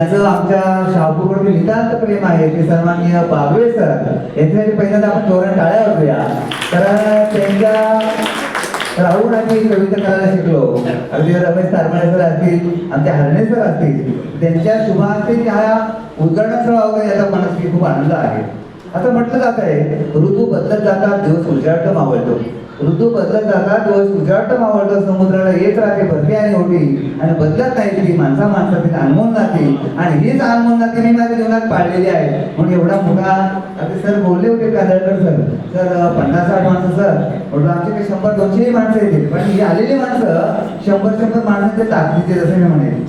त्याचं आमच्या शाहपूरवरती नितांत प्रेम आहे ते सन्माननीय बागवे सर यांच्यासाठी पहिल्यांदा आपण जोरात टाळ्या वाजवूया. कारण त्यांच्या राहून आम्ही कविता करायला शिकलो. अगदी रमेश तारमाळे सर असतील, आमचे हरणे सर असतील, त्यांच्या शुभार्थी ह्या उद्घाटनाचं वगैरे याचा मनात खूप आनंद आहे. असं म्हटलं जात आहे, ऋतू बदलत जातात दिवस उजाडत मावळतो. ऋतू बदलत जातात दिवस उजाडत मावळतो. समुद्राला येत राहते भरती आणि ओटी, आणि बदलत नाही ती माणसातील अनमोल नाती. आणि हीच अनमोल नाती मी माझ्या जीवनात पाळलेली आहे. म्हणून एवढा मोठा अगदी सर बोलले होते कांदळकर सर 50-60 माणसं सर म्हटलं आमचे काही 100-200 माणसं येतील, पण ही आलेली माणसं 100 माणसांचे ताकदीचे जसं मी म्हणेन.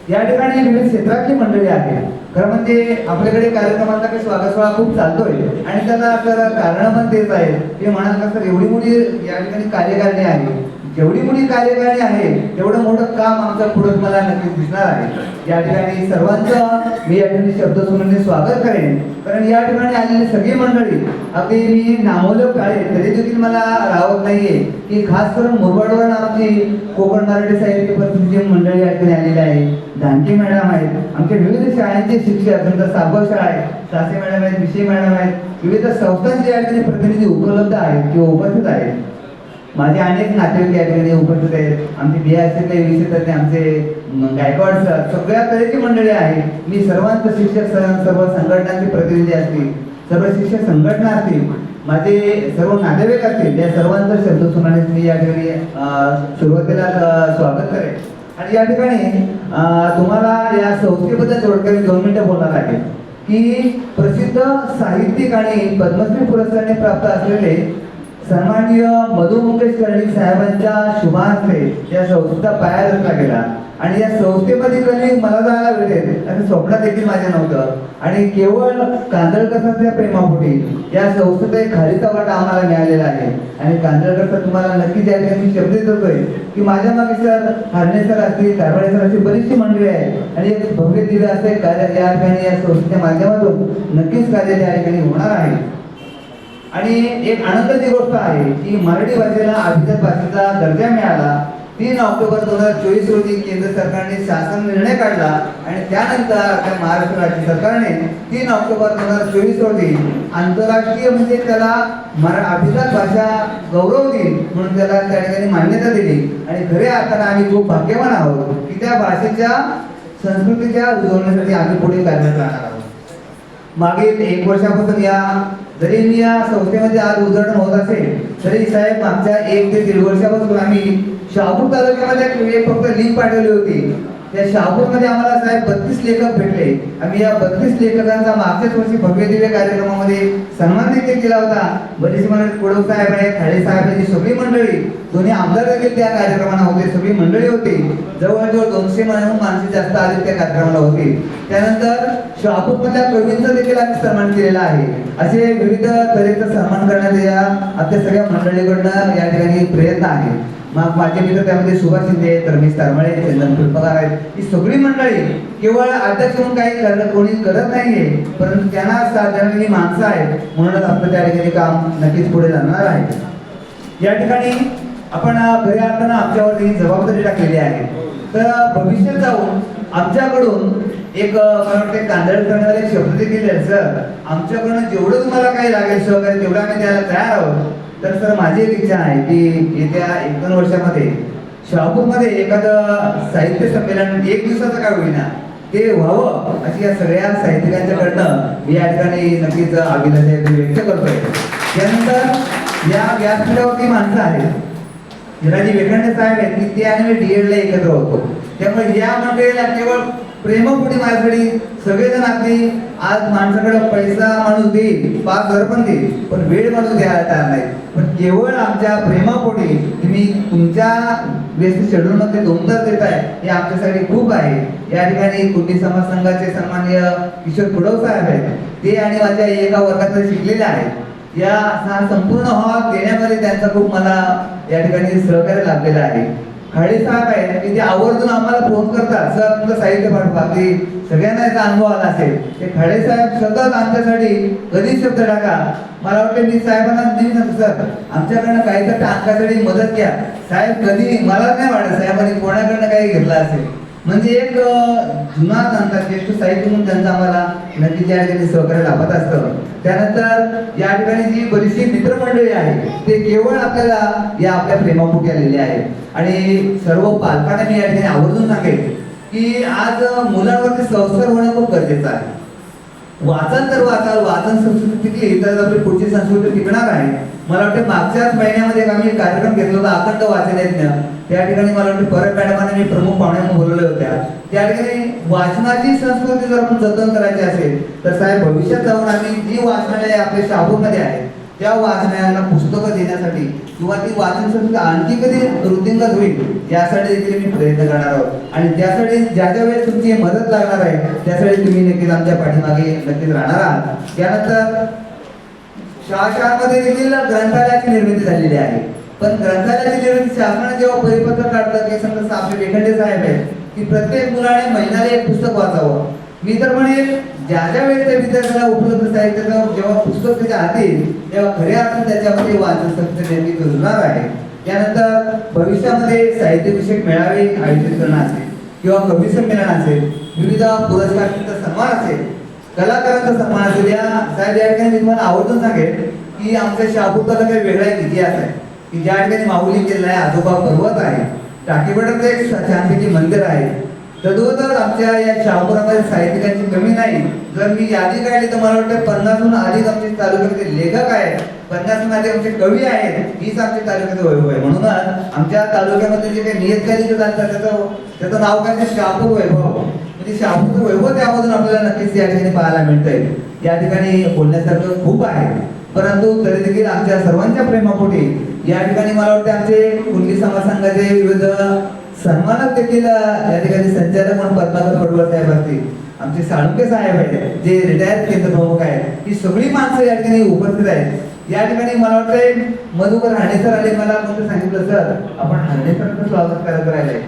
या ठिकाणी विविध क्षेत्रातली मंडळी आहे. खरं म्हणजे आपल्याकडे कार्यक्रमाचा काही स्वागत सोहळा खूप चालतोय आणि त्याला तर कारण पण तेच आहे की म्हणाल तर एवढी मोठी या ठिकाणी कार्यकारिणी आहे. जेवढी मोठी कार्यकारिणी आहे तेवढं मोठं काम आमचं पुढे मला नक्कीच दिसणार आहे. या ठिकाणी सर्वांचं मी या ठिकाणी शब्दसमूहाने स्वागत करेन. कारण या ठिकाणी आलेली सगळी मंडळी अगदी मी नामोलक आहे तरी देखील मला राहत नाहीये की खास करून मुरबाडवर आमची कोकण मराठी साहित्य परिषदेची मंडळी या ठिकाणी आलेली आहे. धानके मॅडम आहेत, आमच्या विविध शाळांचे शिक्षक, नंतर साबगाव शाळा आहे, सासे मॅडम आहेत, विषय मॅडम आहेत, विविध संस्थांचे या ठिकाणी प्रतिनिधी उपलब्ध आहेत किंवा उपस्थित आहेत. माझे अनेक नातेवाईक या ठिकाणी उपस्थित आहेत. आमचे BISC विषय आमचे गायकवाड सर, सगळ्या तऱ्हेची मंडळी आहे. मी सर्वांचं शिक्षक सर्व संघटनांचे प्रतिनिधी असतील, सर्व शिक्षक संघटना असतील, माझे सर्व नातेवाईक असतील, या सर्वांचं शब्दसुनाने मी या ठिकाणी सुरुवातीला स्वागत करेन. आणि या ठिकाणी तुम्हाला या संस्थेबद्दल थोडक्यात 2 मिनिटं बोलणार आहे की प्रसिद्ध साहित्यिक आणि पद्मश्री पुरस्काराने प्राप्त असलेले सन्माननीय मधु मुकेश कर्णिक साहेबांच्या शुभाहस्ते या संस्थेचा पाया रचला गेला. आणि या संस्थेमध्ये कधी मला जायला भेटेल असं स्वप्नात देखील माझ्या नव्हतं. आणि केवळ कांदळकरांच्या प्रेमापोटी या संस्थेचा एक खालीचा वाटा आम्हाला मिळालेला आहे. आणि कांदळकर तुम्हाला नक्कीच या ठिकाणी शब्द देतोय की माझ्या मागे सर हरणे सर असतील, तारवाडे सर अशी बरीचशी मंडळी आहे. आणि एक भव्य दिव्य असे कार्य या ठिकाणी या संस्थेच्या माध्यमातून नक्कीच कार्य या ठिकाणी होणार आहे. आणि एक आनंदाची गोष्ट आहे की मराठी भाषेला अभिजात भाषेचा दर्जा मिळाला. 3 ऑक्टोबर 2024 रोजी केंद्र सरकारने शासन निर्णय काढला आणि त्यानंतर आपल्या महाराष्ट्र राज्य सरकारने 3 ऑक्टोबर 2024 रोजी आंतरराष्ट्रीय म्हणजे त्याला अभिजात भाषा गौरव दिन म्हणून त्याला त्या ठिकाणी मान्यता दिली. आणि खऱ्या अर्थाने आम्ही खूप भाग्यवान आहोत की त्या भाषेच्या संस्कृतीच्या रुजवण्यासाठी आम्ही पुढे कार्यरत राहणार आहोत. मागील 1 वर्षापासून जरी मी या संस्थेमध्ये आज उद्घाटन होत असेल तरी साहेब मागच्या 1 ते 1.5 वर्षापासून आम्ही शहापूर तालुक्यामध्ये एक फक्त लिंक पाठवली होती. त्या शहापूरमध्ये आम्हाला साहेब 32 लेखक भेटले. आम्ही या 32 लेखकांचा मागच्याच वर्षी भव्य दिव्य कार्यक्रमामध्ये सन्मान देखील केला होता. बरीच मंडळी कोडव साहेब आहेत, खाडे साहेब आहेत, सगळी मंडळी, दोन्ही आमदार देखील त्या कार्यक्रमाला होते, सगळी मंडळी होती. जवळजवळ 200 माणसे जास्त आले त्या कार्यक्रमाला होती. त्यानंतर शहापूरमधल्या कवींचा देखील आम्ही सन्मान केलेला आहे. असे विविध तऱ्हेचा सन्मान करण्यात या आपल्या सगळ्या मंडळीकडनं या ठिकाणी प्रयत्न आहे. मग माझे मित्र त्यामध्ये सुभाष शिंदे, रमेश तारमाळे, चंदन फुलपगार आहेत. ही सगळी मंडळी केवळ अध्यक्ष म्हणून काही कोणी करत नाहीये, परंतु त्यांना साधारण माणसं आहेत म्हणूनच आपलं त्या ठिकाणी काम नक्कीच पुढे जाणार आहे. या ठिकाणी आपण खऱ्या अर्थानं आमच्यावरती जबाबदारी टाकलेली आहे. तर भविष्यात जाऊन आमच्याकडून एक मला वाटतं कांदळ करण्याला एक शब्द देखील आहे, सर आमच्याकडून जेवढं तुम्हाला काही लागेल सहकार्य तेवढं आम्ही द्यायला तयार आहोत. तर सर माझी एक इच्छा आहे की येत्या 1-2 वर्षामध्ये शहापूरमध्ये एखादं साहित्य संमेलन 1 दिवसाचं काय होईना ते व्हावं अशी या सगळ्या साहित्यिकांच्याकडनं मी या ठिकाणी नक्कीच अभिलाषा व्यक्त करतोय. त्यानंतर या व्यासपीठावरती माणसं आहेत, हिराजी वेखंडे साहेब आहेत की ते आणि मी DED ला एकत्र होतो. त्यामुळे या मंडळीला केवळ प्रेमापोटी माझ्यासाठी सगळेजण आपली आज माणसाकडे पैसा माणूस देईल, 5,000 पण देईल, पण वेळ माणूस द्यायला तयार नाही. पण केवळ आमच्या प्रेमापोटी तुम्ही तुमच्या व्यस्त शेड्यूलमध्ये 2 तास देताय हे आमच्यासाठी खूप आहे. या ठिकाणी कुंडी समाज संघाचे सन्माननीय किशोर कुडव साहेब आहेत, ते आणि माझ्या एका वर्गात शिकलेले आहेत. या संपूर्ण हॉल देण्यामध्ये त्यांचा खूप मला या ठिकाणी सहकार्य लाभलेलं आहे. खाडे साहेब आहेत की ते आवर्जून आम्हाला फोन करतात, सर तुमचं साहित्य पाठवा. अगदी सगळ्यांना याचा अनुभव आला असेल. ते खाडे साहेब सतत आमच्यासाठी कधी शब्द टाका. मला वाटतं मी साहेबांना नेहमी सांगतो, सर आमच्याकडनं काहीतरी अंकासाठी मदत घ्या. साहेब कधी मला नाही वाटत साहेबांनी कोणाकडनं काही घेतलं असेल. म्हणजे एक जुना धंदा ज्येष्ठ साहित्य म्हणून त्यांचा आम्हाला नक्कीच या ठिकाणी सहकार्य लाभत असतं. त्यानंतर या ठिकाणी जी बरीचशी मित्रमंडळी आहे ते केवळ आपल्याला या आपल्या प्रेमापोटी आलेले आहेत आणि सर्व पालकांना मी या ठिकाणी आवर्जून सांगेन की आज मुलांवरती संस्कार होणं खूप गरजेचं आहे. वाचन तर वाचन संस्कृती टिकली तर आपली पुढची संस्कृती टिकणार आहे. मला वाटतं मागच्याच महिन्यामध्ये आम्ही एक कार्यक्रम घेतला होता अखंड वाचन यज्ञ. त्या ठिकाणी मला वाटतं परब मॅडमांना मी प्रमुख पाहुणे म्हणून बोलवल्या होत्या. त्या ठिकाणी वाचनाची संस्कृती जर आपण जतन करायची असेल तर साहेब भविष्यात जाऊन आम्ही जी वाचनालय आपल्या शहापूरमध्ये आहे त्या वाचनालयाला पुस्तकं देण्यासाठी किंवा ती वाचन संस्कृती आणखी कधी वृद्धिंगत होईल यासाठी देखील मी प्रयत्न करणार आहोत आणि त्यासाठी ज्या ज्या वेळेस तुमची मदत लागणार आहे त्यासाठी तुम्ही नक्कीच आमच्या पाठीमागे नक्कीच राहणार आहात. त्यानंतर शाळांमध्ये देखील ग्रंथालयाची निर्मिती झालेली आहे. पण ग्रंथालयाची निर्मिती शासनाने जेव्हा परिपत्रक काढतं की समजा आपले लेखंडे साहेब आहेत की प्रत्येक मुलाने महिन्याला एक पुस्तक वाचावं. मी तर म्हणेन ज्या ज्या वेळेस त्या विद्यार्थ्याला उपलब्ध साहित्य जेव्हा पुस्तक त्याच्या हाती तेव्हा खऱ्या अर्थाने त्याच्यामध्ये वाचन सक्ती निर्मिती रुजणार आहे. त्यानंतर भविष्यामध्ये साहित्यविषयक मेळावे आयोजित करणं असेल किंवा कवी संमेलन असेल, विविध पुरस्कारांचा सन्मान असेल, कलाकारांचा सन्मान असेल, या साहेब या ठिकाणी मी तुम्हाला आवर्जून सांगेन की आमच्या शहापूर तालुक्यात वेगळा एक इतिहास आहे की ज्या ठिकाणी माहुली किल्ला आहे, आजोबा पर्वत आहे, टाकीबडाचं एक छानपैकी मंदिर आहे. तद्वतच आमच्या या शहापुरामध्ये साहित्यिकांची कमी नाही. जर मी यादी काढली तर मला वाटतं 50हून अधिक आमचे तालुक्यामध्ये लेखक आहेत, 50हून अधिक आमचे कवी आहेत. हीच आमच्या तालुक्याचं वैभव आहे. म्हणूनच आमच्या तालुक्यामध्ये जे काही नियतकालिक चालतात त्याचं नाव काय ते शहापूर वैभव. म्हणजे शहापूरचं वैभव त्यामधून आपल्याला नक्कीच या ठिकाणी पाहायला मिळतंय. या ठिकाणी बोलण्यासारखं खूप आहे परंतु तरी देखील आमच्या सर्वांच्या प्रेमापोटी या ठिकाणी मला वाटतं आमचे कुंडली समाज संघाचे विविध सन्मानक देखील या ठिकाणी संचालक म्हणून पद्माकर पडवळ साहेब असतील, आमचे साळुंके साहेब आहेत जे रिटायर्ड केंद्र प्रमुख आहेत, ही सगळी माणसं या ठिकाणी उपस्थित आहेत. या ठिकाणी मला वाटतंय मधुकर हाणे सर आले. मला कोणतं सांगितलं सर आपण हाणे सरांचं स्वागत करत राहिले.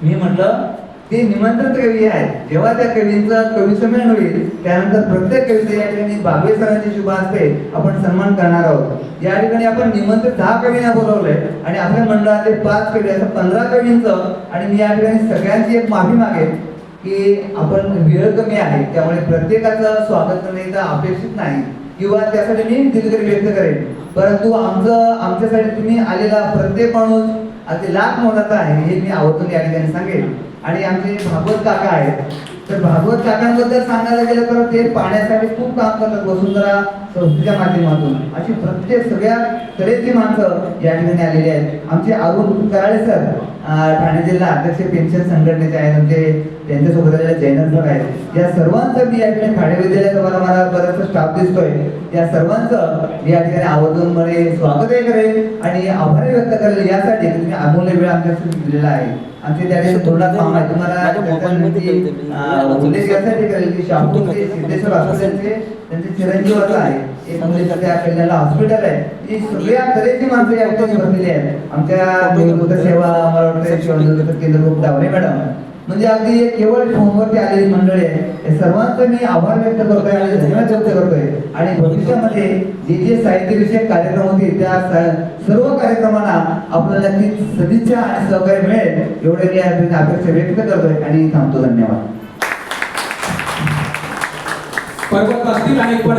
मी म्हटलं ते निमंत्रित कवी आहेत, जेव्हा त्या कवींचं कवी संमेलन होईल त्यानंतर प्रत्येक कवीचे या ठिकाणी बाबे सरांची शुभ हस्ते आपण सन्मान करणार आहोत. या ठिकाणी आपण निमंत्रित 10 कवींना बोलवलंय आणि आपल्या मंडळाचे 5 कवी असं 15 कवींचं. आणि मी या ठिकाणी सगळ्यांची एक माफी मागेन की आपण वेळ कमी आहे त्यामुळे प्रत्येकाचं स्वागत करणे इथं अपेक्षित नाही किंवा त्यासाठी मी दिलगिरी व्यक्त करेन. परंतु आमच्यासाठी तुम्ही आलेला प्रत्येक माणूस अगदी लाख मोलाचा आहे हे मी आवर्जून या ठिकाणी सांगेन. आणि आमचे भागवत काका आहेत तर भागवत काकांबद्दल सांगायला गेलं तर ते पाण्यासाठी खूप काम करतात वसुंधरा संस्थेच्या माध्यमातून. अशी प्रत्येक सगळ्या तऱ्हेची माणसं या ठिकाणी आलेली आहेत. आमचे अरुण कराळे सर ठाणे जिल्हा अध्यक्ष पेन्शन संघटनेचे आहेत, आमचे त्यांच्यासोबत आलेले जैनर सर आहेत. या सर्वांचं मी या ठिकाणी ठाणे विद्यालयाचा मला बराचसा स्टाफ दिसतोय. या सर्वांचं मी या ठिकाणी आवर्जून मध्ये स्वागतही करेन आणि आभार व्यक्त करेल यासाठी तुम्ही अमूल्य वेळ आमच्यासाठी दिलेला आहे. आमचे त्या धोरणात काम आहे तुम्हाला उल्लेख यासाठी करेल की शहापूरचे सिद्धेश्वर हॉस्पिटलचे त्यांचे चिरंजीवाचं आहे एक मुलीचं त्या कल्याणला हॉस्पिटल आहे. ही सगळ्या तऱ्हेची माणसं या ठिकाणी भरलेली आहेत. आमच्या मूलभूत सेवा मला वाटतं शिवाजी केंद्र प्रमुख डावरे मॅडम म्हणजे अगदी केवळ फोनवरती आलेली मंडळी आहे. हे सर्वांचं मी आभार व्यक्त करतोय आणि धन्यवाद व्यक्त करतोय. आणि भविष्यामध्ये जे जे साहित्यविषयक कार्यक्रम होतील त्या सर्व कार्यक्रमांना आपल्याला नक्कीच सदिच्छा आणि सहकार्य मिळेल एवढे मी अपेक्षा व्यक्त करतोय आणि थांबतो. धन्यवाद. पर्वत असतील आणि पण